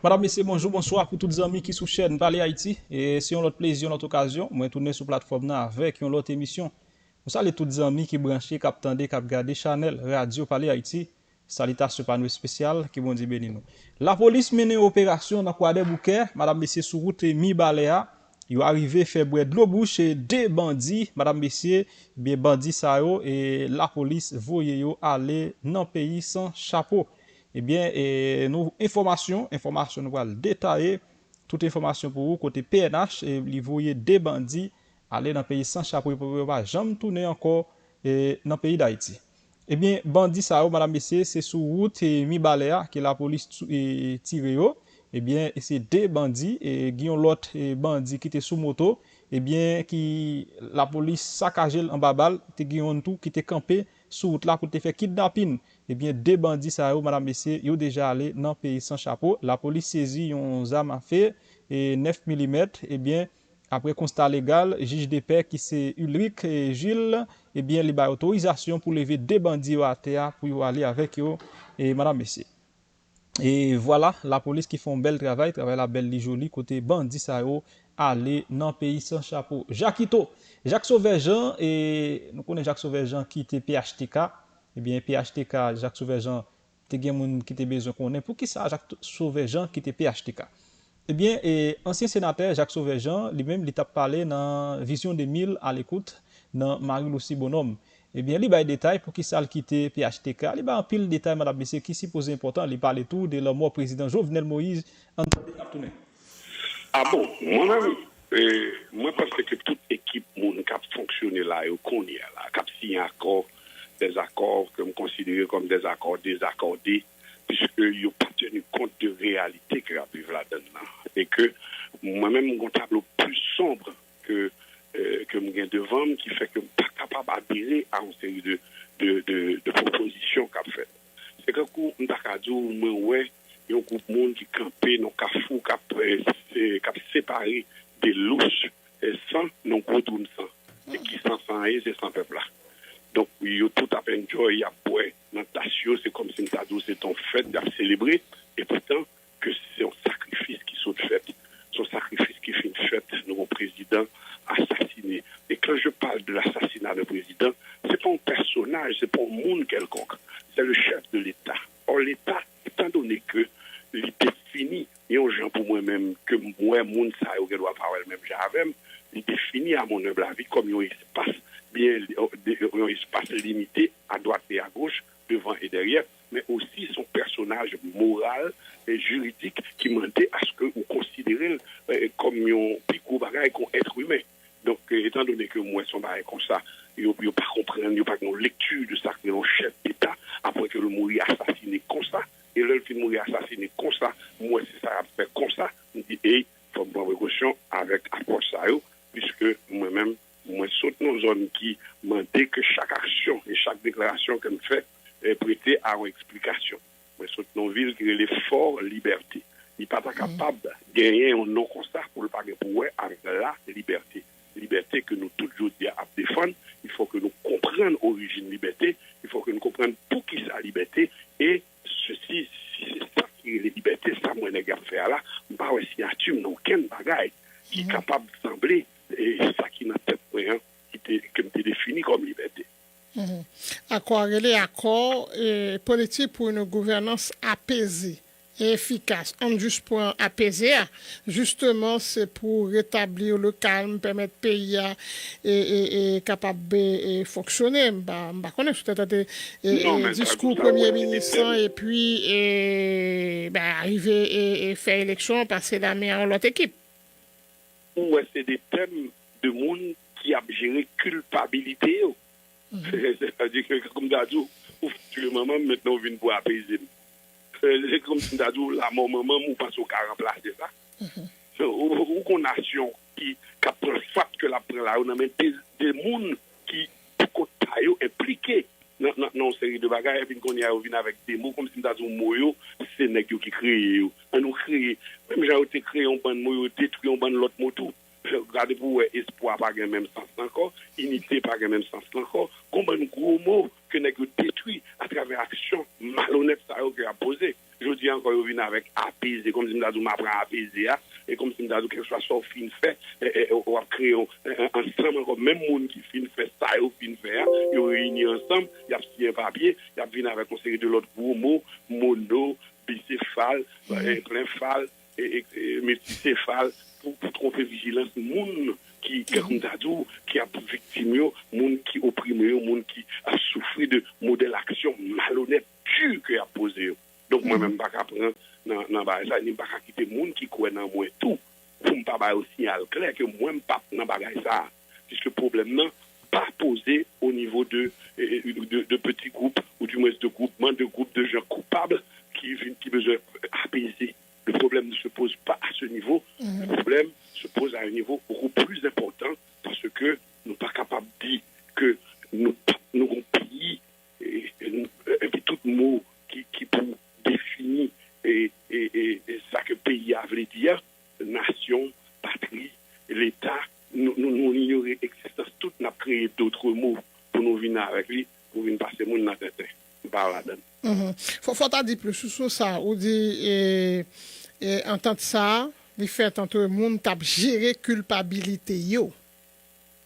Madame, messieurs, bonjour, bonsoir pour toutes les amis qui sont chaîne Parler Haïti. Et si on a plaisir, notre occasion, moi tourner sur plateforme là avec une autre émission. Nous saluons tous les amis qui branchés, qui attendent, qui regardent Chanel Radio Parler Haïti. Salutations par nous spéciales qui vont dire béni nous. La police mène une opération dans Kouadé Bouquet, madame, messieurs, sur route Mi-Baléa. Ils sont arrivés faire boire de l'eau bouche et deux bandits, madame, messieurs, bien bandits ça yo, et la police voyait yo aller dans le pays sans chapeau. Eh bien, nous, information nous va le détailler, toute information pour vous, côté PNH, et vous voyez des bandits aller dans le pays sans chapeau pour ne pas jamais tourner encore dans le pays d'Haïti. Eh bien, bandits ça, madame, messieurs, c'est sur route Mi-Baléa que la police tire. Eh bien, c'est deux bandits, et qui ont l'autre bandit qui était sous moto, eh bien, qui la police saccagé en babal, qui ont tout, qui était campé sur route là pour te faire kidnapping. Eh bien, deux bandits, ça, madame, messieurs, ils ont déjà allé dans le pays sans chapeau. La police saisit un arme à feu et 9 mm. Eh bien, après constat légal, juge de paix qui c'est Ulrich et Gilles, eh bien, il a autorisation pour lever deux bandits à terre pour aller avec eux, et madame, messieurs. Et voilà, la police qui font un bel travail la belle jolie côté bandit ça yo aller dans le pays sans chapeau. Jacques Sauvejean et nous connaissons Jacques Sauvejean qui était PHTK. Eh bien PHTK Jacques Sauvejean te gen moun qui te besoin connaît pour qui ça Jacques Sauvejean qui était PHTK. Eh bien ancien sénateur Jacques Sauvejean lui-même il t'a parlé dans Vision 2000 à l'écoute dans Marie-Lucie Bonhomme. Eh bien, il y a des détails pour qui ça a quitté PHTK. Il y a un pile de détails, madame Messier, qui s'y pose important. Il parle tout de la mort président Jovenel Moïse. Ah bon, moi-même, moi pense que toute équipe qui a fonctionné là, qui a signé des accords que je considère comme des accords désaccordés, puisqu'ils n'ont pas tenu compte de réalité que a vivre là-dedans. Et que moi-même, j'ai un tableau plus sombre que je devant, qui fait que je ne suis pas capable d'adhérer à une série de propositions qu'a fait. C'est que je ne suis pas dire, ouais, il y a un groupe de monde qui campait dans le cafou, qui a séparé des louches sans non retourne sans. Et qui sans et c'est sans peuple là. Donc, il y a tout à fait une joie, il y a boire dans Tassio, c'est comme si c'est une fête à célébrer. Et pourtant, que c'est un sacrifice qui sont fait. C'est un sacrifice qui fait une fête, nos présidents assassiné. Et quand je parle de l'assassinat du président, c'est pas un personnage, c'est pas un monde quelconque. C'est le chef de l'État. Or, l'État, étant donné que l'idée finie, il y a un gens pour moi-même, que moi, monde ça, je dois parler même j'avais, il définit à mon humble avis comme un espace bien, un espace limité à droite et à gauche, devant et derrière, mais aussi son personnage moral et juridique qui demandait à ce que vous considérez comme un picou bagaille comme être humain. Donc, étant donné que moi, son bagaille comme ça, il ne pas comprendre, il n'y a pas une lecture de ça que le chef d'État, après que le mourir assassiné comme ça, et le film mourir assassiné comme ça, moi, c'est ça, fait comme ça, je dis, hey, il faut prendre précaution avec approche ça, puisque moi-même, moi, saute dans une zone qui demande que chaque action et chaque déclaration que je fais est prêtée à une explication. Moi, saute dans une ville qui est l'effort liberté. Il n'est pas capable de gagner un non-constat pour le paquet pour avec la liberté. Liberté que nous toujours dit à défendre. Il faut que nous comprenions l'origine liberté. Il faut que nous comprenions pour qui ça liberté. Et ceci, si c'est ça qui est la liberté, ça, moi, les gars, faire là, je ne sais pas si y a aucun bagage qui est capable de sembler et ça qui n'a tête qui me défini comme liberté. Accord, politique pour une gouvernance apaisée et efficace. On juste pour apaiser, justement, c'est pour rétablir le calme, permettre le pays et capable de fonctionner. Je connais tout discours Premier ministre et puis arriver et faire élection, passer la main à l'autre équipe. Ouais, c'est des thèmes de monde qui a géré culpabilité. C'est-à-dire que, comme tu as dit, le maman, maintenant, vient pour apaiser. C'est comme si tu as dit, la maman, ou pas au cas remplacer ça. Ou qu'on nation qui a pris le fait que la prend là, on a des gens qui, pour qu'on impliqués dans une série de bagages, et puis qu'on y a avec des mots, comme si tu as dit, moyo, c'est les qui créent. On nous crée, même j'ai créé un bon mot, détruit un bon l'autre mot tout. Regardez pour espoir pas le même sens encore, unité pas le même sens encore, combien de gros mots que nous détruit à travers action malhonnête ça que a posé. je dis encore, ils viennent avec apaiser, comme si je m'apprends à apaiser, et comme si je dis quelque chose soit fin fait, on va créer ensemble, encore même monde qui fin fait ça, ou fin fait, ils réunissent ensemble, ils ont signé un papier, ils ont venu avec une série de l'autre gros mots, mono, bicéphale, plénphale, et multicéphale, pour tromper vigilance, monde qui a victime, monde qui opprimé, monde qui a souffert de modèle d'action malhonnête, pur que a posé. Donc moi-même, pas qu'à prendre dans ça, ni pas qu'à quitter monde qui croit dans moi tout, pour ne pas aussi signal clair que moi, pas dans bagage ça. Puisque le problème n'est pas posé au niveau de petits groupes, ou du moins de groupes de gens coupables qui besoin apaiser. Le problème ne se pose pas à ce niveau. Le problème se pose à un niveau beaucoup plus important parce que nous ne sommes pas capables de dire que nous avons pays et tout mot qui pour définir et ça que le pays a voulu dire, nation, patrie, l'État, nous ignorons l'existence toute, nous avons créé d'autres mots pour nous venir avec lui, pour venir passer mon dans la tête. Faut dire plus sur ça, ou dit en tant que ça, il fait tantôt le monde t'a géré culpabilité yo.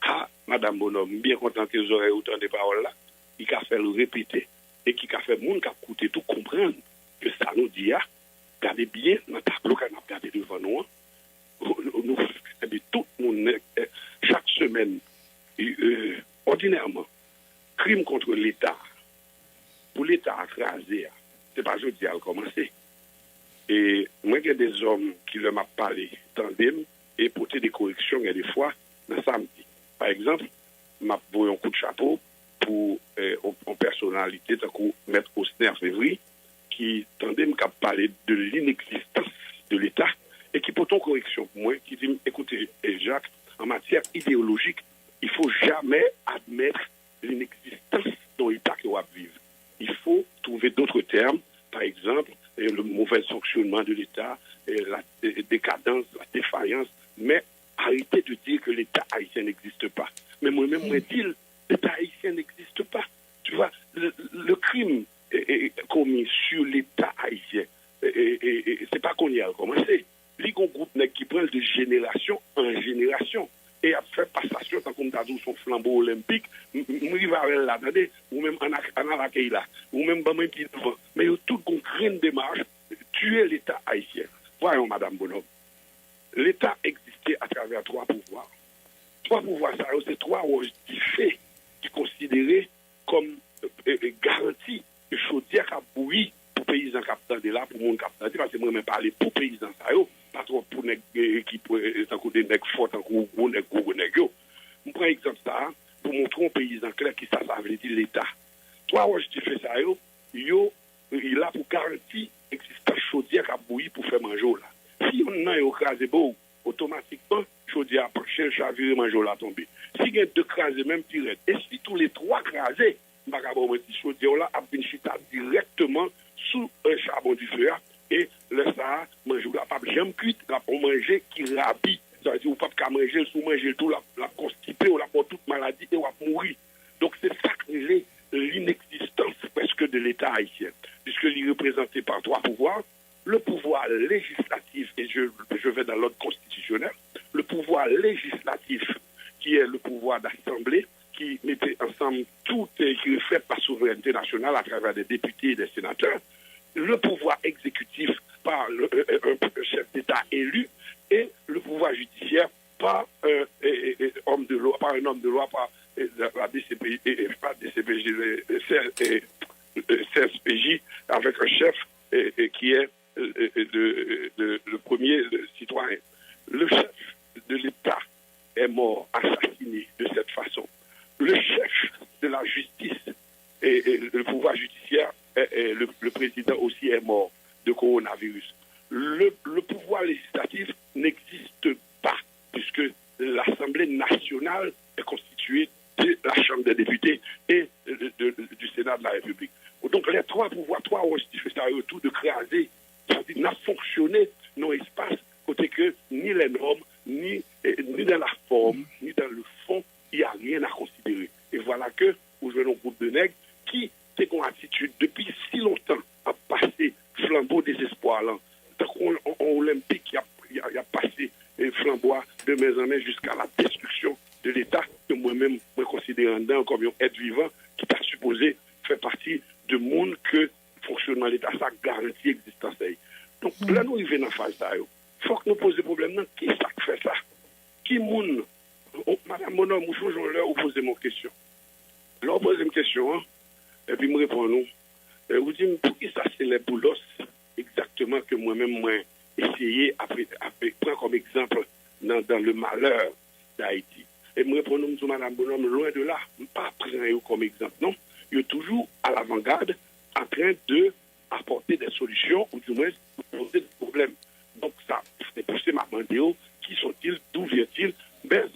Ah, madame Bonhomme, bien content que vous aurez autant de paroles là, il a fait le répéter et qui a fait le monde qui a écouté tout comprendre que ça nous dit regardez bien dans le tableau qu'on a regardé devant nous. Nous tout le monde chaque semaine ordinairement crime contre l'État. Pour l'État écrasé, c'est pas jeudi à commencer. Et moi, il y a des hommes qui leur m'ont parlé, tandem, et porter des corrections, il y a des fois, dans samedi. Par exemple, m'a donné un coup de chapeau pour une personnalité, tant que Maître Osner Février, qui tandem a parlé de l'inexistence de l'État, et qui porte une correction pour moi, qui dit, écoutez, Jacques, en matière idéologique, il ne faut jamais admettre l'inexistence de l'État que va vivre. Il faut trouver d'autres termes, par exemple, le mauvais fonctionnement de l'État, la décadence, la défaillance, mais arrêtez de dire que l'État haïtien n'existe pas. Mais moi-même, moi, dis, l'État haïtien n'existe pas. Tu vois, le crime commis sur l'État haïtien, c'est pas qu'on y a commencé. Il y a un groupe qui prend de génération en génération. Et a fait passation, tant qu'on a dit son flambeau olympique, là, ou même en là, ou même dans même devant. Mais il y a toute une grande démarche, tuer l'État haïtien. Voyons, Madame Bonhomme. L'État existait à travers trois pouvoirs. Trois pouvoirs, ça, c'est trois roches faits qui considérés comme garantie que chaudière a bouilli pour paysans capteurs de là, pour mon capteur, parce que moi, je parle pour paysans, ça, pas trop pour les qui sont des nègres forts, tant qu'on gros nègres. Je prends exemple ça, pour montrer aux paysans clair qui ça veut dire l'État. Trois roches qui fait ça, il est là pour garantir l'existence chaudière a bouilli pour faire manger là. Si on a écrasé beau, automatiquement, chaudière a penché, chaviré, manger là tomber. Si il y a deux crasés, même tirés, et si tous les trois crasés, si chaudière là a bien chita directement sous un charbon du feu, et le ça, manger la pas jamais cuite, la pour manger qui rabit. Ça veut dire, ou pas qu'à manger, sous manger tout, la constipé, ou la pour toute maladie, et ou mourir. Donc c'est ça que l'inexistence presque de l'État haïtien, puisqu'il est représenté par trois pouvoirs. Le pouvoir législatif, et je vais dans l'ordre constitutionnel, le pouvoir législatif, qui est le pouvoir d'assemblée, qui mettait ensemble tout et qui reflète la souveraineté nationale à travers des députés et des sénateurs, le pouvoir exécutif par un chef d'État élu, et le pouvoir judiciaire par un homme de loi, par la DCPJ, pas DCPJ, CSPJ, avec un chef qui est le premier citoyen. Le chef de l'État est mort, assassiné de cette façon. Le chef de la justice et le pouvoir judiciaire, le président aussi est mort de coronavirus. Le pouvoir législatif n'existe pas, puisque l'Assemblée nationale est constituée de la Chambre des députés et du Sénat de la République. Donc les trois pouvoirs, trois institutions, ça a tout de craser, c'est-à-dire n'a fonctionné dans l'espace, côté que ni les normes, ni dans la forme, ni dans le fond, il n'y a rien à considérer. Et voilà que vous jouez un groupe de nègres qui, c'est qu'on attitude depuis si longtemps à passer flambeau des main en main jusqu'à la destruction de l'État, que moi-même, je considère comme un être vivant qui t'a supposé faire partie du monde que fonctionnement de l'État, ça garantit l'existence. Donc là, nous arrivons dans la phase ça. Il faut que nous posions le problème, qui ça fait ça? Qui moun? Madame Monod, nous changeons l'heure, vous posez mon question. Là, vous posez une question, hein, et puis me répondons. Vous dites, pour qui ça c'est les boulos exactement que moi-même, moi, essayé, après prendre comme exemple dans le malheur d'Haïti. Et me répondons, Madame Bonhomme, loin de là, pas prendre comme exemple, non. Il est toujours à l'avant-garde en train de apporter des solutions ou du moins poser des problèmes. Donc ça, c'est poussé ma mandéo, qui sont-ils, d'où viennent-ils? Ben,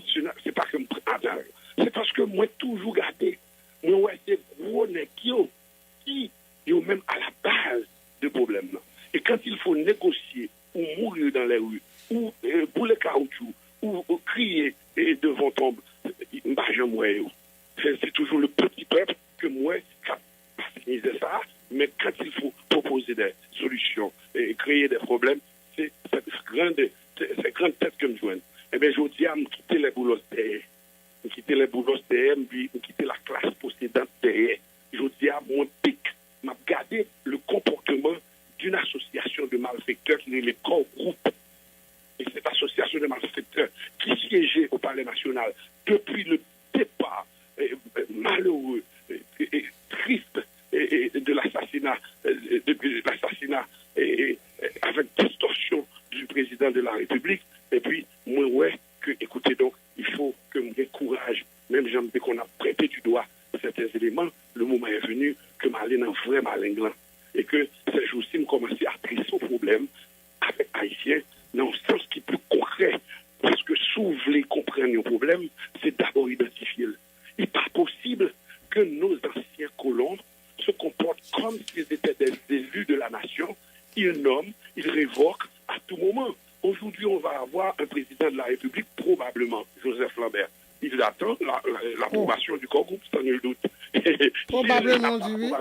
c'est pas que me prendre, c'est parce que moi toujours gardé, moi ouais, c'est gros nèg qui sont même à la base du problème là. Et quand il faut négocier ou mourir dans les rues, ou pour le caoutchouc, ou crier devant tombe, c'est toujours le petit peuple que moi, qui ça, mais quand il faut proposer des solutions et créer des problèmes, c'est cette grande tête que me joigne. Eh bien, je dis à me quitter les boulots derrière. Me quitter les boulots derrière, puis me quitter la classe possédante derrière. Je dis à mon pic, m'a gardé le comportement d'une association de malfaiteurs qui est le corps groupe. Et cette association de malfaiteurs qui siégeait au Palais national depuis le départ malheureux et triste de l'assassinat, avec distorsion du président de la République. Et puis, moi, ouais, que, écoutez donc, il faut que me décourage, même dès qu'on a prêté du doigt certains éléments, le moment est venu que m'aller dans vrai malinglant. Et que ces jours-ci, me commencer à trisser au problème avec Haïtiens, dans un sens qui est plus concret. Parce que si vous voulez comprendre le problème, c'est d'abord identifier. Il n'est pas possible que nos anciens colons se comportent comme s'ils étaient des élus de la nation. Ils nomment, ils révoquent à tout moment. Aujourd'hui, on va avoir un président de la République, probablement, Joseph Lambert. Il attend l'approbation du corps groupe, sans nul doute. Probablement, oui.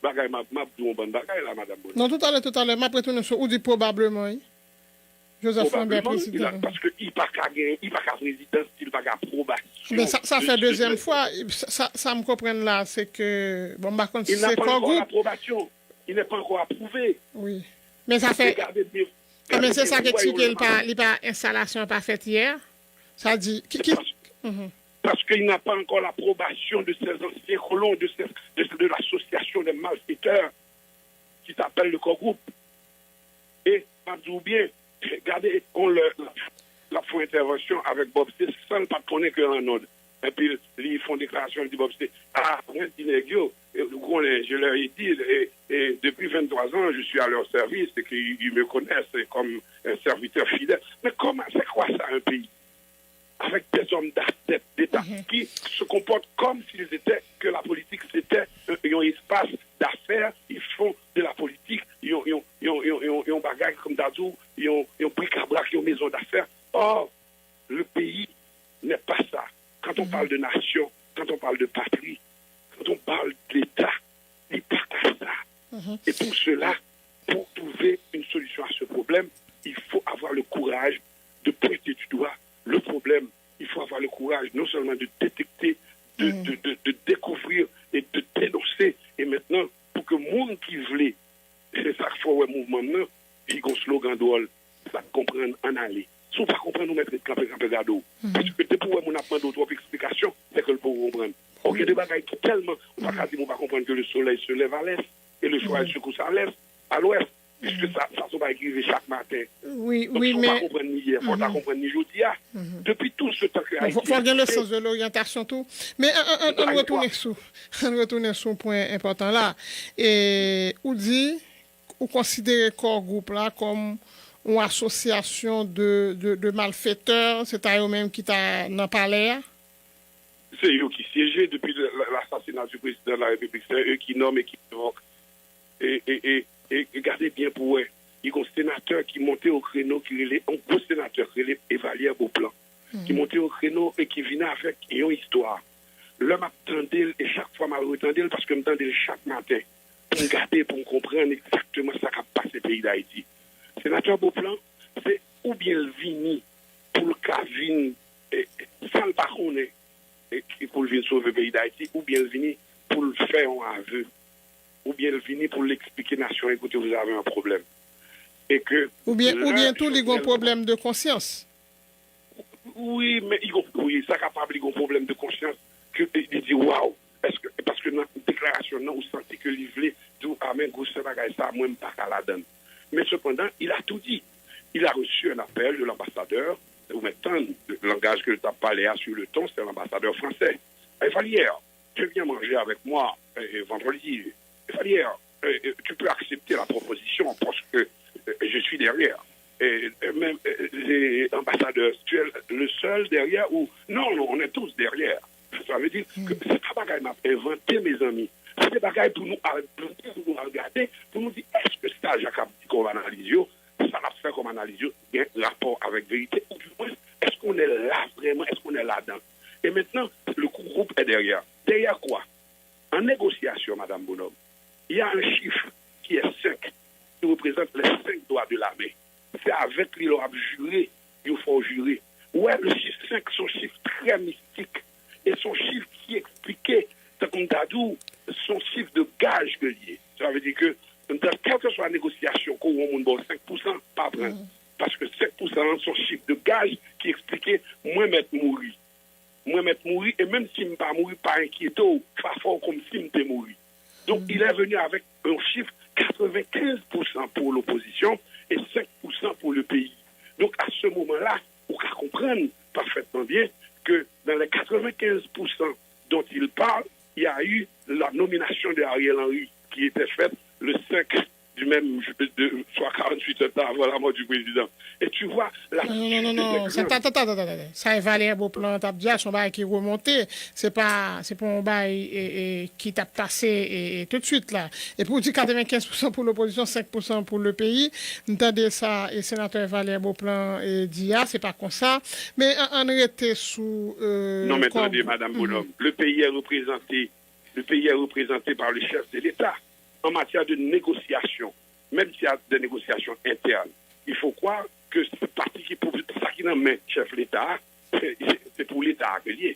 Bagay, ma bon bagay là, madame. Non, tout à l'heure, ma prétention sur ou dit probablement, oui. Joseph Lambert, président. Parce qu'il n'y a pas qu'à présidence, il n'y a pas qu'à approbation. Mais ça fait deuxième fois. Ça me comprend là, c'est que. Bon, par contre, il n'a c'est pas corps encore groupe. l'approbation. Il n'est pas encore approuvé. Oui. Mais ça fait. Mais c'est ça qui explique qu'il n'y a pas installation pas faite hier. Ça dit. Parce qu'il n'a pas encore l'approbation de ces anciens colons, de l'association des malfaiteurs qui s'appelle le corps groupe. Et, pas bien, regardez, on la font intervention avec Bob C, sans ne pas connaître qu'un autre. Et puis, ils font déclaration, ils disent Bob C, moi, je leur ai dit, et depuis 23 ans, je suis à leur service, et qu'ils me connaissent comme un serviteur fidèle. Mais comment, c'est quoi ça, un pays? Avec des hommes d'État qui se comportent comme s'ils étaient, que la politique c'était un espace d'affaires, ils font de la politique, ils ont bagages comme Dadou, ils ont bric-à-brac, ils ont maison d'affaires. Or, le pays n'est pas ça. Quand on parle de nation, quand on parle de patrie, quand on parle d'État, il n'est pas ça. Et pour cela, pour trouver une solution à ce problème, il faut avoir le courage de pointer du doigt le problème. Il faut avoir le courage non seulement de détecter, de découvrir et de dénoncer. Et maintenant, pour que le monde qui voulait, c'est ça qu'il faut un mouvement maintenant, il y a un slogan drôle, ça comprendre en aller. Si on ne comprend pas, nous mettre camper gado. Parce que depuis qu'on a demandé d'autres explications, c'est que le pauvre comprendre. Ok, des bagailles qui tellement, on va dire, on va comprendre que le soleil se lève à l'est et le soleil se couche à l'ouest. Puisque ça va arriver chaque matin. Oui, donc, oui, mais. Il faut comprendre ni hier, il faut comprendre ni aujourd'hui. Depuis tout ce temps que. Il faut avoir le sens de l'orientation, tout. Mais on retourne sur un point important là. Et on dit, on considère corps groupe là comme une association de malfaiteurs, c'est à eux-mêmes qui t'a dans palais. C'est eux qui siégeaient depuis l'assassinat du président de la République. C'est eux qui nomment et qui évoquent. Et regardez bien pour eux. Il y a un sénateur qui montait au créneau, un gros sénateur qui est Évalier Beauplan, qui montait au créneau et qui venait avec une histoire. L'homme m'attendait et chaque fois m'a retendait parce que m'attendait chaque matin pour me garder, pour me comprendre exactement ce qui a passé au pays d'Haïti. Sénateur Beauplan, c'est ou bien le vini pour le cas sans le pas connaître pour venir sauver le pays d'Haïti, ou bien venir pour le faire un aveu, ou bien venir pour l'expliquer nation, écoutez, vous avez un problème. Et que ou bien tout les gros problèmes de conscience. Oui, mais oui, ça capable de problème de conscience que il dit waouh, parce que dans la déclaration non, vous sentez que il voulait tout amen gros ça moi pas qu'à la donne. Mais cependant, il a tout dit. Il a reçu un appel de l'ambassadeur. Ou maintenant, le langage que tu as parlé sur le ton, c'est l'ambassadeur français. Valière, tu viens manger avec moi vendredi. Valière, tu peux accepter la proposition parce que je suis derrière. Et même les ambassadeurs, tu es le seul derrière ou non, on est tous derrière. Ça veut dire que c'est pas bagaille m'a inventé, mes amis. C'est des bagailles pour nous regarder, pour nous dire est-ce que ça, Jacques, qu'on va analyser, ça va faire comme analyse, il y a un rapport avec vérité, ou du moins, est-ce qu'on est là vraiment, est-ce qu'on est là-dedans? Et maintenant, le groupe est derrière. Derrière quoi? En négociation, Madame Bonhomme, il y a un chiffre qui est 5, qui représente les 5 doigts de la main. C'est avec lui, il aura juré, il faut jurer. Ouais, le chiffre 5, son chiffre très mystique, et son chiffre qui expliquait, comme Dadou, son chiffre de gage que lié. Ça veut dire que, quelle que soit la négociation, qu'on a 5%, pas vrai. Parce que 5%, son chiffre de gage qui expliquait, moi, m'être mourir. Moi, m'être mourir, et même si je ne pas mourir, pas inquiété, pas fort comme si je m'étais mourir. Donc, il est venu avec un chiffre 95% pour l'opposition et 5% pour le pays. Donc, à ce moment-là, on peut comprendre parfaitement bien que dans les 95% dont il parle, il y a eu la nomination de Ariel Henry qui était faite le 5 du même, soit 48 heures avant la mort du président. Et tu vois... Non. Ça évalue beau plan, t'as dit, son bail qui remonté. C'est pas un bail qui t'a passé tout de suite là. Et pour dire 95% pour l'opposition, 5% pour le pays, entendez ça, et sénateur Valère Beauplan dit, c'est pas comme ça. Mais on était sous... non, mais attendez, Madame Bonhomme, le pays est représenté par le chef de l'État. En matière de négociation, même s'il y a des négociations internes, il faut croire que ce parti qui pour ça qui n'en met chef de l'État, c'est pour l'État que lié.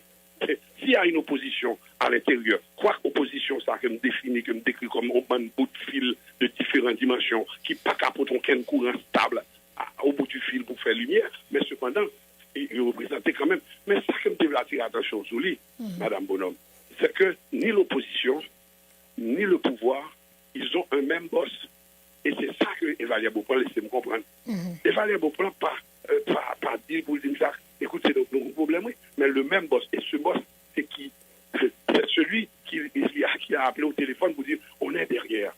S'il y a une opposition à l'intérieur, quoi qu'opposition, ça que me définit, que me décrit comme un bout de fil de différentes dimensions, qui pas capote aucun courant stable au bout du fil pour faire lumière, mais cependant, il représentait quand même. Mais ça que me devait attirer l'attention sur lui, Madame Bonhomme, c'est que ni l'opposition, ni le pouvoir, ils ont un même boss. Et c'est ça que Valère Beauplan laissez me comprendre. Et Valère Beauplan pas dire pour dire ça, écoute, c'est donc nos problèmes, oui, mais le même boss. Et ce boss, c'est qui? C'est celui qui a appelé au téléphone pour dire on est derrière.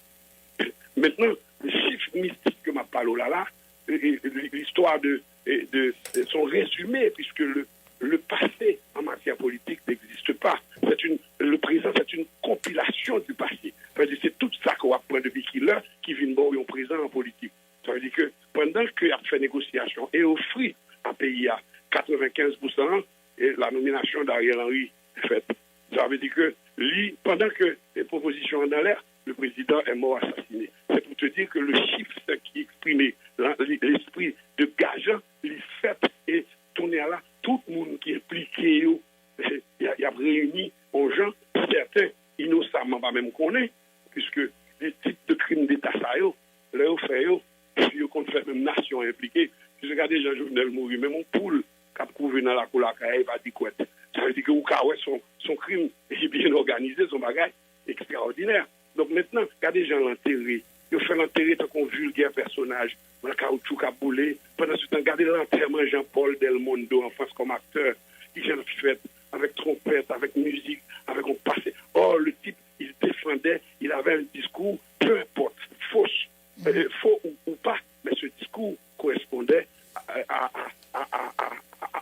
Maintenant, le chiffre mystique que m'a parlé là, l'histoire de son résumé, puisque le passé en matière politique n'existe pas. Le présent, c'est une compilation du passé. C'est tout ça qu'on apprend depuis qu'il est, qui vient de présent en politique. Ça veut dire que pendant qu'il a fait négociation et offert à pays à 95%, et la nomination d'Ariel Henry est faite. Ça veut dire que pendant que les propositions sont dans l'air, le président est mort assassiné. C'est pour te dire que le chiffre qui exprimait l'esprit de gageant, les faits et tourner à là, tout le monde qui est impliqué, il y a réuni aux gens, certains innocemment pas même connaît, puisque les types de crimes d'État, ça y est, là, puis qu'on fait même nation impliquée. Si je regarde Jean-Jovenel mourir, même mon poule, qui a couvé dans la cour, il va dire quoi. Ça veut dire que son crime est bien organisé, son bagage extraordinaire. Donc maintenant, regardez Jean l'enterré. Il fait l'enterrer tant qu'on vulgaire personnage, le caoutchouc a boulé. Pendant ce temps, regardez l'enterrement Jean-Paul Delmondo en France comme acteur. Il vient de faire avec trompette, avec musique, avec un passé. Or, le type, il défendait, il avait un discours, peu importe, faux ou pas, mais ce discours correspondait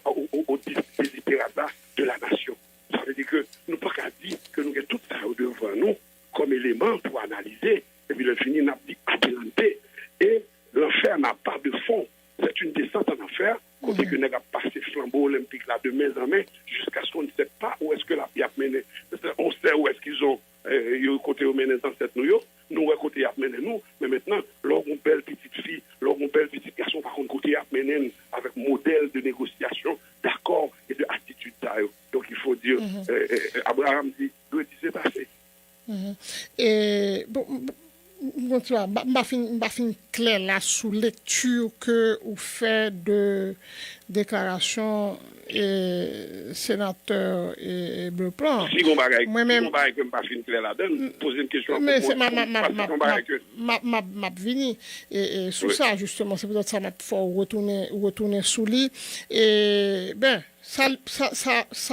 au desiderata de la nation. Ça veut dire que nous ne pouvons pas dire que nous avons tout ça devant nous comme élément pour analyser, et puis le fini n'a pas appréhendé. Et l'enfer n'a pas de fond. C'est une descente en enfer, côté que nous avons passé flambeau olympique là de main en main, jusqu'à ce qu'on ne sait pas où est-ce que la vie a mené. On sait où est-ce qu'ils ont côté où mené dans cette nous, côté a mené nous, mais maintenant, lorsqu'on belle petite fille, lorsqu'on belle petite garçon, par contre, côté a mené avec modèle de négociation Abraham dit, doit dire c'est passé. Et bon, tu vois, m'a fin clair là sous lecture que vous fait de déclaration et sénateur et Bleu-Plan. Si on bagaille, Moi-même, que pas fin clair là-dedans, poser une question. mais c'est m'a vini et sous ça justement, c'est peut-être ça m'a faut retourner sous lui et ben ça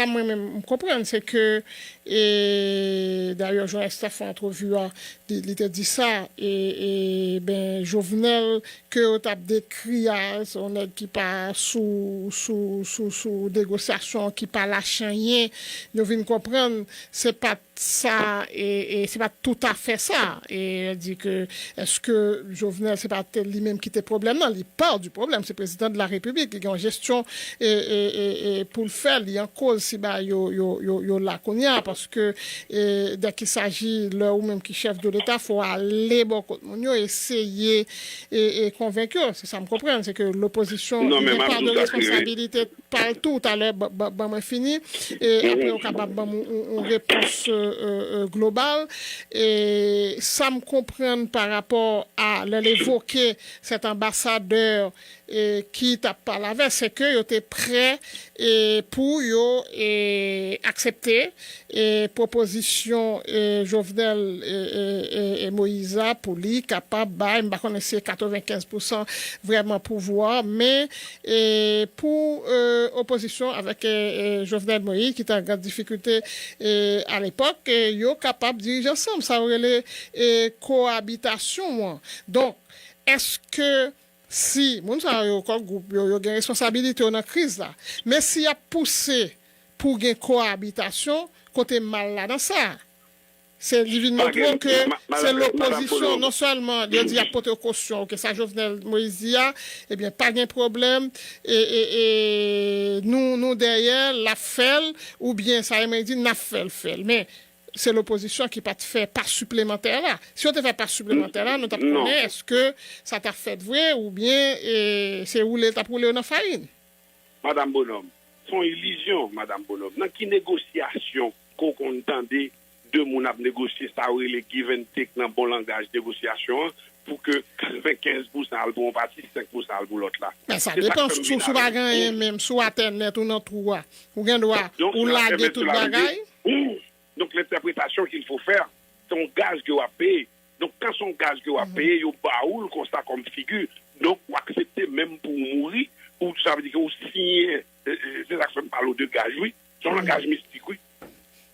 moi-même comprendre c'est que et d'ailleurs Jean-Esther fait entrevue il était dit ça et ben Jovenel que on a décrit on est qui pas sous négociation qui pas lâche rien nous vient comprendre c'est pas ça et c'est pas tout à fait ça et elle dit que est-ce que Jovenel c'est pas lui-même qui était problème non il part du problème c'est le président de la République qui a une gestion et pour le faire il y a en cause si bah yo la konya parce que dès qu'il s'agit là ou même qui chef de l'État faut aller bon essayer et convaincre c'est ça me comprendre c'est que l'opposition n'a pas de responsabilité partout tout à l'heure moi fini et après on capable une réponse globale et ça me comprendre par rapport à l'évoquer cet ambassadeur qui t'a pas la c'est que yo était prêt et pour yo et accepter et proposition Jovenel et Moïse pour lui capable bah me connaissait 95% vraiment pouvoir mais pour opposition avec Jovenel Moïse qui était en grande difficulté à l'époque yo capable de diriger ensemble ça aurait les cohabitation donc est-ce que si moun sa yo groupe yo gen responsabilité dans crise là mais si a poussé pour gen cohabitation côté mal là dans ça c'est évidemment que c'est l'opposition non seulement il dit apporter caution que ça Jovenel Moïse eh bien pas de problème et nous derrière la fait ou bien ça m'a dit n'a fait mais c'est l'opposition qui pas fait pas supplémentaire là. Si on te fait pas supplémentaire là, nous t'apprenons est-ce que ça t'a fait vrai ou bien c'est où l'État pour le dans farine. Madame Bonhomme, son illusion, Madame Bonhomme. Dans qui négociation qu'on entendait deux moun ap négocier ça ou les give and take dans bon langage négociation pour que 95% al pour un parti, 5% al pour l'autre là. Mais ça dépend sous bagay même sur internet ou dans trou ou gen droit ou laguer tout bagay. Donc l'interprétation qu'il faut faire, c'est un gaz que vous payé. Donc quand son gaz que vous payé, vous baoul comme ça comme figure. Donc vous acceptez même pour mourir, ou ça veut dire que vous signez, c'est ça que je parle de gaz, oui. C'est un langage mystique, oui.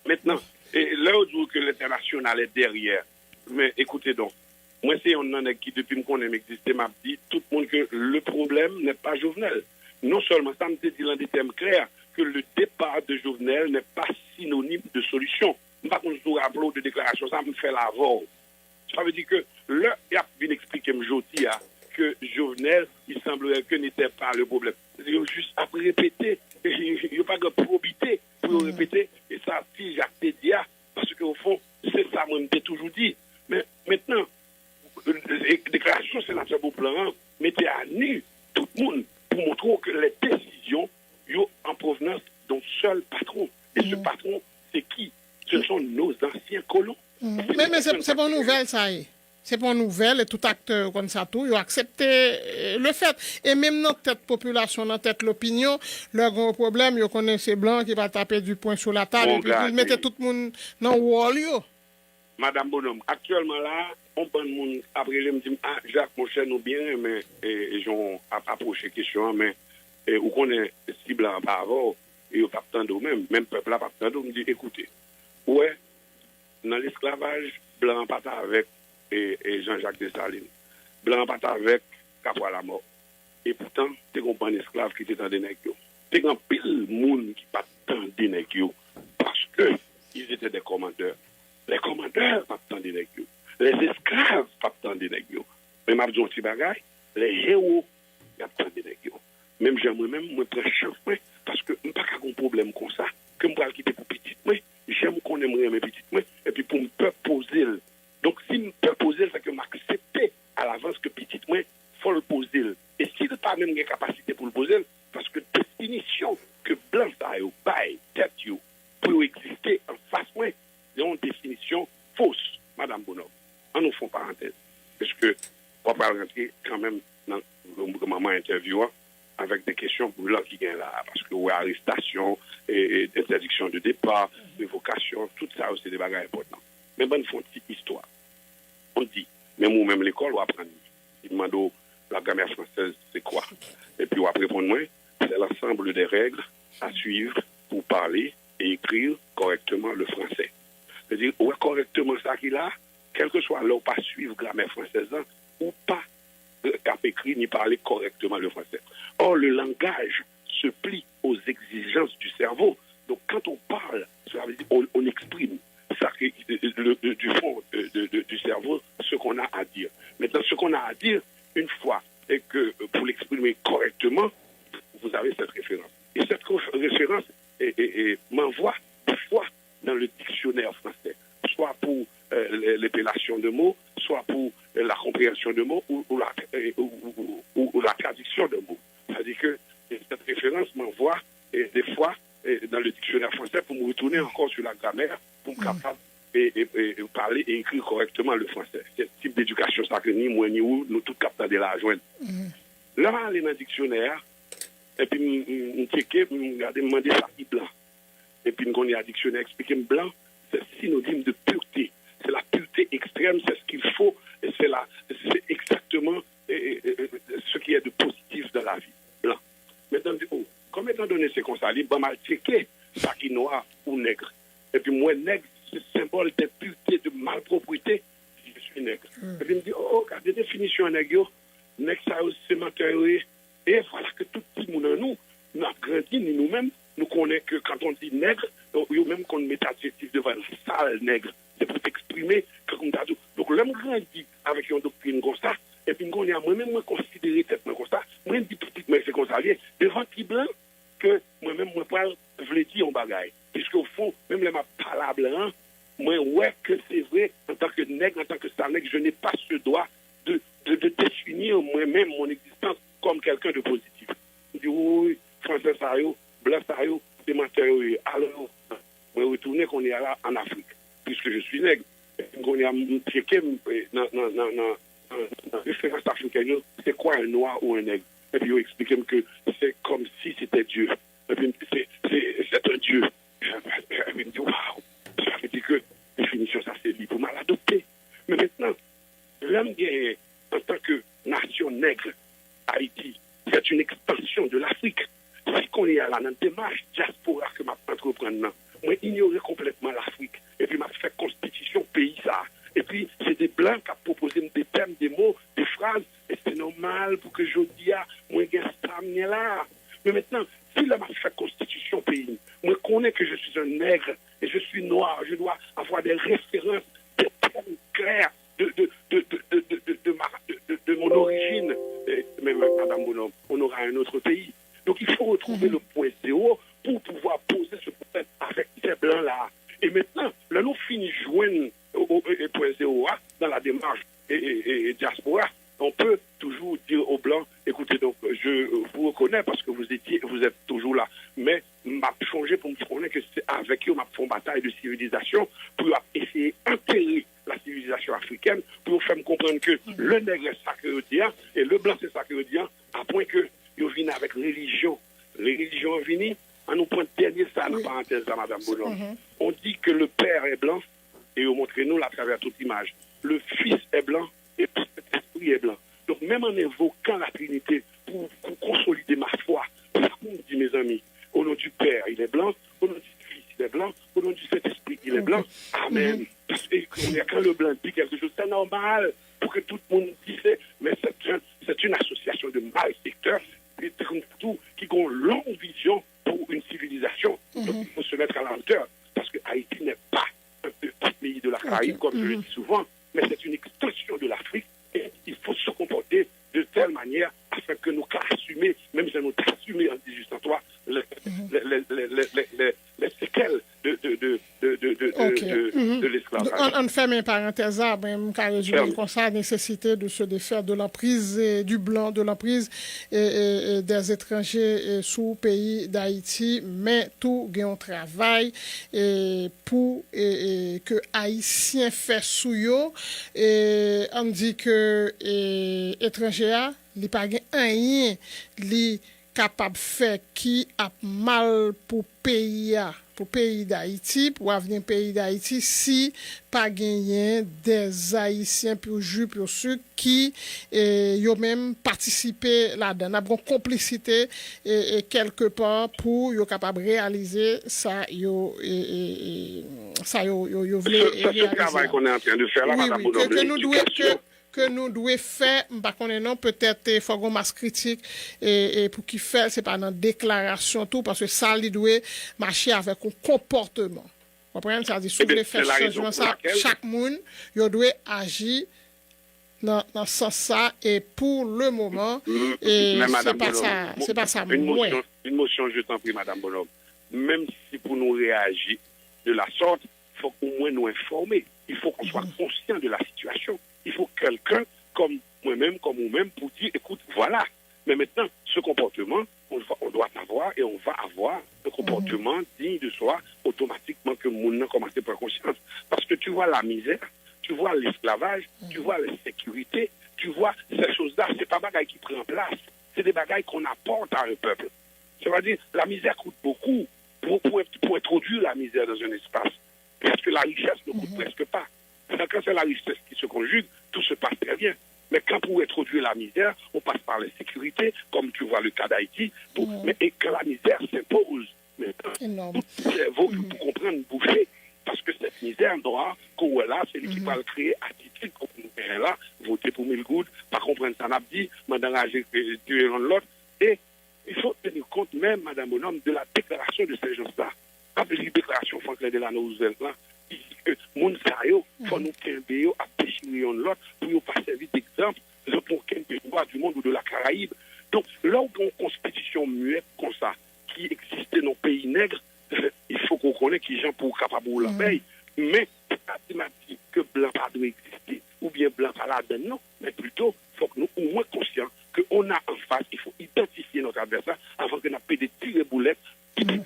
Maintenant, là où dit que l'international est derrière, mais écoutez donc, moi c'est un homme qui depuis que je connais m'existe, m'a dit tout le monde que le problème n'est pas Jovenel. Non seulement ça me dit dans des termes clairs, que le départ de Jovenel n'est pas synonyme de solution. Par contre, je vous rappelle de déclaration, ça me fait la voix. Ça veut dire que là, il a bien expliqué jeudi que Jovenel, il semblerait que n'était pas le problème. Il a juste à répéter. Il n'y a pas de probité pour répéter. Et ça, si Jacques te dit, parce qu'au fond, c'est ça, moi, je toujours dit. Mais maintenant, déclaration sénateur Beauplan, mettez à nu tout le monde pour montrer que les décisions en provenance d'un seul patron. Et ce patron, c'est qui? Ce sont nos anciens colons. Mais c'est pas une nouvelle, ça y est. C'est pas une nouvelle, et tout acteur comme ça, tout, ils ont accepté le fait. Et même dans cette population, dans cette l'opinion, leur gros problème, ils connaissent ces blancs qui vont taper du poing sur la table, et puis ils mettent tout le monde dans le wall. Madame Bonhomme, actuellement là, on prend le monde, après, je me dis, Jacques, mon cher, nous bien, mais j'en approché question, mais ou qu'on est si blanc par rapport, et au pas de même peuple là pas de me dit écoutez, ouais, dans l'esclavage, blanc pas avec et Jean-Jacques Dessalines, blanc pas avec Capois la mort. Et pourtant, t'es un bon esclave qui était dans des nègres. T'es un pile monde qui pas tant des nègres parce que ils étaient des commandeurs. Les commandeurs pas tant des nègres. Les esclaves pas tant des nègres. Mais m'a dit un petit bagage, les héros y a tant des nègres. Même moi-même, moi prends chance parce que je n'ai pas un problème comme ça, que je vais quitter pour petit moi, j'aime qu'on aimerait mes petites moi, et puis pour me poser. Donc si je peux poser, c'est que m'accepter à l'avance que petit moi, il faut le poser. Et s'il n'a pas même une capacité pour le poser, parce que définition que blanc ça yo bail tête yo pour quand même dans le moment interviewant avec des questions blancs qui viennent là. Parce que, ouais, arrestation, et interdiction de départ, révocation, tout ça, c'est des bagages importants. Mais bon, ils font une petite histoire. On dit, même ou même l'école, on apprend. Ils demandent la grammaire française, c'est quoi? Et puis, on va répondre, moi, c'est l'ensemble des règles à suivre pour parler et écrire correctement le français. C'est-à-dire, ouais, correctement ça qu'il a, quel que soit là, ou pas suivre grammaire française, hein, ou pas écrire ni parler correctement le français. Or, le langage se plie aux exigences du cerveau. Donc, quand on parle, ça veut dire on exprime ça, du fond du cerveau ce qu'on a à dire. Maintenant, ce qu'on a à dire, une fois, et que pour l'exprimer correctement, vous avez cette référence. Et cette référence m'envoie parfois dans le dictionnaire français, soit pour l'épellation de mots, soit pour la compréhension de mots ou la traduction de mots. C'est-à-dire que cette référence m'envoie des fois dans le dictionnaire français pour me retourner encore sur la grammaire, pour me capable et parler et écrire correctement le français. C'est ce type d'éducation ça que ni moi ni où nous tous capables de la joindre. Là, aller dans le dictionnaire, et puis me checker, me regarder, me demander ça qui blanc. Et puis quand il y a un dictionnaire expliqué blanc, c'est synonyme de pureté. C'est la pureté extrême, c'est ce qu'il faut, et c'est exactement ce qui est de positif dans la vie. Blanc. Maintenant, comme étant donné ces constats, il va mal checker ça qui est noir ou nègre. Et puis moi, nègre, c'est symbole de pureté, de malpropreté, je suis nègre. Et puis il me dit, oh, regardez la définition nègre, nègre ça c'est matériel. Et voilà que tout le monde nous a grandi, nous-mêmes, nous connaissons que quand on dit nègre, même qu'on met adjectif devant sale nègre, c'est pour t'exprimer comme ça. Donc l'homme grandit avec une doctrine comme ça, et puis moi-même, moi considérer tête comme ça, moi je dis petit, mais c'est comme ça, devant qui blanc, que moi-même, moi je voulais dire en bagaille. Puisque au fond, même les ma parole blanc, moi, ouais, que c'est vrai, en tant que nègre, en tant que sale nègre, je n'ai pas ce droit de définir moi-même mon existence comme quelqu'un de positif. Je dis, oui, français ça y est, blanc ça y est, c'est matériel. Alors, je retourner qu'on est là en Afrique, puisque je suis nègre. On est à checker dans la référence africaine, c'est quoi un noir ou un nègre. Et puis, ils expliquent que c'est comme si c'était Dieu. Et puis, c'est un Dieu. Et puis, me dit, waouh, ça veut dire que la définition, ça c'est libre pour mal adopter. Mais maintenant, l'homme en tant que nation nègre, Haïti, c'est une extension de l'Afrique. Si qu'on est là dans une démarche diaspora que m'a entreprendre, moi ignorer complètement l'Afrique. Et puis m'a fait constitution pays ça. Et puis c'est des blancs qui ont proposé des thèmes, des mots, des phrases. Et c'est normal pour que je dise, moi j'ai ça là. Mais maintenant, si là m'a fait constitution pays, moi connais que je suis un nègre et je suis noir, je dois avoir des références, des termes clairs de mon origine. Mais Madame Bonhomme, on aura un autre pays. Donc il faut retrouver le point zéro pour pouvoir poser ce problème avec ces blancs-là. Et maintenant, là nous finissons joindre au point zéro dans la démarche et diaspora. On peut toujours dire aux blancs, écoutez, donc je vous reconnais parce que vous êtes toujours là, mais m'a changé pour me connaître que c'est avec eux m'a fait une bataille de civilisation pour essayer d'intégrer la civilisation africaine, pour faire me comprendre que le nègre est sacré et le blanc c'est sacré à point que ils viennent avec religion. Les religions viennent, en nous point dernier ça, la parenthèse à Madame Bonhomme. On dit que le Père est blanc, et on montre nous à travers toute image. Le Fils est blanc, et l'Esprit est blanc. Donc même en évoquant la Trinité, pour consolider ma foi, pour dit mes amis, au nom du Père, il est blanc, au nom du Fils, il est blanc, au nom du Saint-Esprit, il est blanc. Amen. Parce que quand le blanc dit quelque chose, c'est normal pour que tout le monde dise, mais c'est une association de malfaiteurs qui ont une longue vision pour une civilisation. Donc il faut se mettre à la hauteur, parce que Haïti n'est pas un petit pays de la Caraïbe, comme je le dis souvent, mais c'est une extension de l'Afrique, et il faut se comporter de telle manière afin que nous assumer, même si nous assumé en 1803, les séquelles de l'esclavage. On ferme une parenthèse là, même car je comme ça, la nécessité de se défaire de l'emprise du blanc, de l'emprise des étrangers sous pays d'Haïti, mais tout gagne un travail pour que Haïtiens fait sous yo, et on dit que étrangers li pa gen rien li capable faire qui a mal pour pays d'Haïti, pour avenir pays d'Haïti, si pas gagné des Haïtiens pour jus pour ceux qui yo même participer là-dedans, avons complicité et quelque part pour yo capable réaliser ça yo voulait réaliser. Ce travail qu'on est en train de faire là, madame Bonhomme, que nous devons faire, non, peut-être faut qu'on masse critique et pour qui fait c'est pas dans déclaration tout parce que ça il doit marcher avec un comportement. Vous comprenez, ça dit si vous voulez faire changement ça chaque monde il doit agir dans ce sens ça et pour le moment et c'est pas ça une motion je t'en prie madame Bonhomme, même si pour nous réagir de la sorte, il faut au moins nous informer, il faut qu'on soit conscient de la situation. Il faut quelqu'un comme moi-même, comme vous-même, pour dire, écoute, voilà. Mais maintenant, ce comportement, on doit avoir et on va avoir un comportement digne de soi automatiquement que nous commence à prendre conscience. Parce que tu vois la misère, tu vois l'esclavage, tu vois l'insécurité, tu vois ces choses-là, c'est pas des bagailles qui prennent place, c'est des bagailles qu'on apporte à un peuple. C'est-à-dire, la misère coûte beaucoup pour introduire la misère dans un espace. Parce que la richesse ne coûte presque pas. Quand c'est la richesse qui se conjugue, tout se passe très bien. Mais quand pour introduire la misère, on passe par l'insécurité, comme tu vois le cas d'Haïti, et que la misère s'impose. Maintenant, tout le cerveau pour comprendre boucher, parce que cette misère noire, qu'on est là, c'est lui qui va le créer attitude, comme nous est là, voter pour Milgoud, pas comprendre ça n'a dit, madame Agé, tuer l'autre. Et il faut tenir compte même, madame Bonhomme, de la déclaration de ces gens-là. Rappelez la déclaration Franklin Delano Roosevelt là, que moun sa yo, faut nous kembe yo à déchirer l'autre pour ne pas servir d'exemple pour aucun pays du monde ou de la Caraïbe. Donc, là où on a une constitution muette comme ça, qui existait dans le pays nègre, il faut qu'on connaisse qui gens pour capable de la paye. Mais, pas dit que blanc pas doit exister, ou bien blanc pas là-dedans, non. Mais plutôt, il faut que nous au moins conscients qu'on a en face, il faut identifier notre adversaire avant que nous puissions tirer boulettes. Il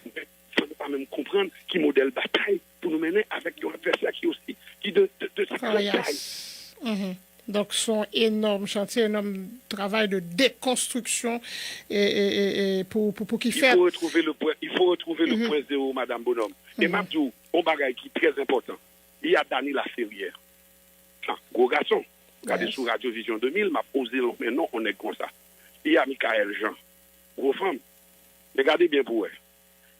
faut pas même comprendre qui modèle bataille pour nous mener avec un adversaire qui aussi qui de sa taille. Donc son énorme chantier, énorme travail de déconstruction et pour qui fait. Il faut retrouver le point zéro, madame Bonhomme. Et Mabdou, un bagage qui est très important. Il y a Dani Laferrière. Gros garçon. Regardez sur Radio Vision 2000, m'a posé le mais non, on est comme ça. Il y a Michael Jean. Gros femme. Regardez bien pour eux.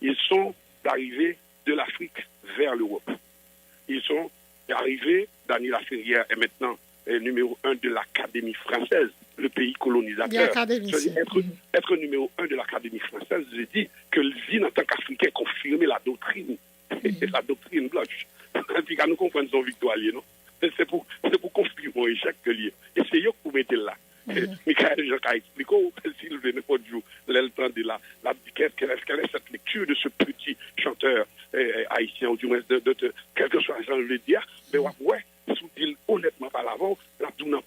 Ils sont arrivés de l'Afrique vers l'Europe. Ils sont arrivés, Dani Laferrière est maintenant numéro 1 de l'Académie française, le pays colonisateur. Être numéro 1 de l'Académie française, je dis que l'usine en tant qu'Africain confirmer la doctrine, la doctrine blanche. Puis nous comprenons son victoire, non? C'est pour confirmer mon échec que lié. Et c'est eux qui mettez là. Michael Jean a expliqué, s'il venait pas du jour, le temps de quelle est cette lecture de ce petit chanteur haïtien, ou du moins quel que soit genre le dire, mais ouais, sous dit honnêtement par l'avant, là tout dans le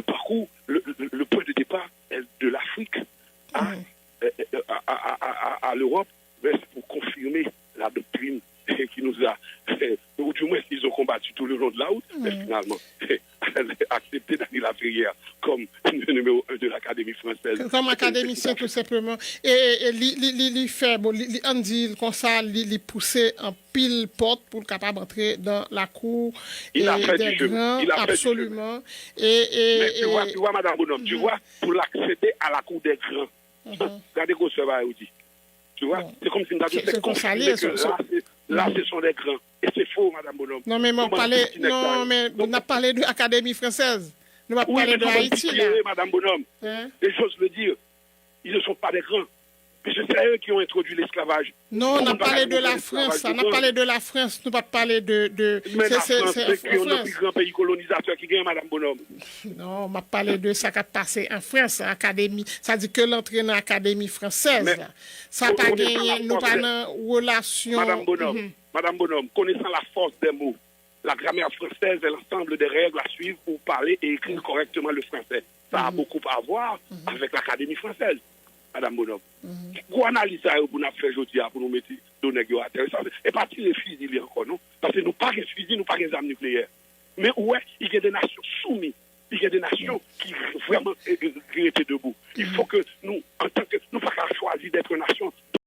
parcours, le point de départ de l'Afrique à l'Europe, c'est pour confirmer la doctrine qui nous a fait, ou du moins ils ont combattu tout le long de la route, mais finalement accepté Dani Laferrière comme le numéro 1 de l'Académie française. Comme académicien tout simplement. Et il fait, on dit comme ça, il poussait en pile porte pour être capable d'entrer dans la cour des grands, absolument. Mais tu vois, madame Bonhomme, tu vois, pour l'accéder à la cour des grands, regardez ce que ça va dire. Tu vois, c'est comme si nous avions confirmé que là, ce sont des grands. Et c'est faux, madame Bonhomme. Non, mais on a parlé de l'Académie française. Nous avons parlé de Haïti. Madame Bonhomme, les choses le dire, ils ne sont pas des grands. Puisque c'est eux qui ont introduit l'esclavage. Non, on a parlé de la France. On a parlé de la France. Nous pas parlé de. Mais la France, c'est le plus grand pays colonisateur qui gagne, Madame Bonhomme. Non, on m'a parlé de ça qui a passé en France, académie. Ça dit que l'entrée dans l'académie française. Mais, ça n'a pas gagné, nous pas dans relation. Madame Bonhomme, connaissant la force des mots, la grammaire française est l'ensemble des règles à suivre pour parler et écrire correctement le français. Ça a beaucoup à voir avec l'Académie française, Madame Bonhomme. Pour analyser ça, pour nous faire aujourd'hui, pour nous mettre donner à terre, et pas les fusils encore, non? Parce que nous pas de fusils, nous pas des armes nucléaires. Mais ouais, il y a des nations soumises, il y a des nations qui vraiment étaient debout. Il faut que nous